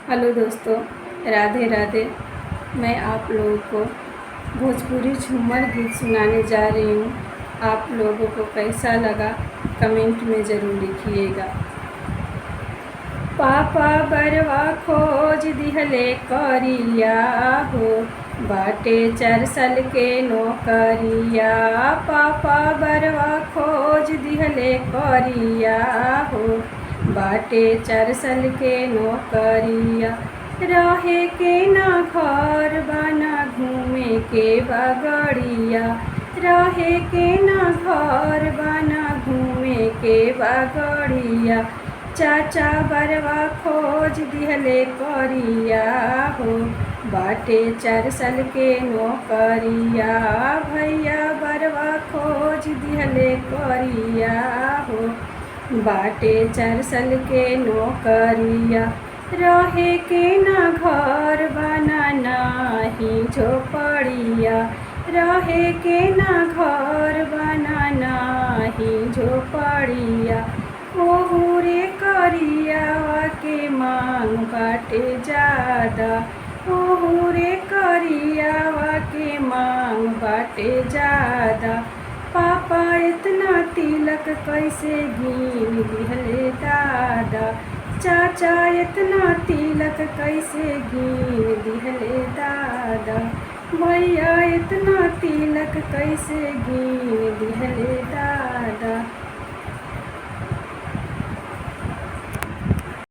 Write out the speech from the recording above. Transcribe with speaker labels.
Speaker 1: Hello दोस्तों, राधे राधे। मैं आप लोगों को भोजपुरी झूमर गीत सुनाने जा रही हूँ। आप लोगों को कैसा लगा कमेंट में ज़रूर लिखिएगा। पापा बरवा खोज दिहले करिया हो, बाटे 4 साल के नौकरिया। पापा बरवा खोज दिहले करिया हो, बाटे 4 साल के नौकरिया। रहे के ना घर बना घूमे के बगड़िया, रहे के ना घर बना घूमे के बगड़िया। चाचा बरवा खोज दिहले करिया हो, बाटे 4 साल के नौकरिया। भैया बरवा खोज दिहले करिया हो, बाटे 4 साल के नौकरिया। रहे के ना घर बना नाही झोपड़िया, रहे के ना घर बना नाही झोपड़िया। ओहू रे करियावा के मांग बाटे ज्यादा, ओहू रे करियावा के मांग बाटे ज्यादा। पापा इतना तिलक कैसे गिन दिहले दादा, चाचा इतना तिलक कैसे गिन दिहले दादा। भैया इतना तिलक कैसे गिन दिहले दादा।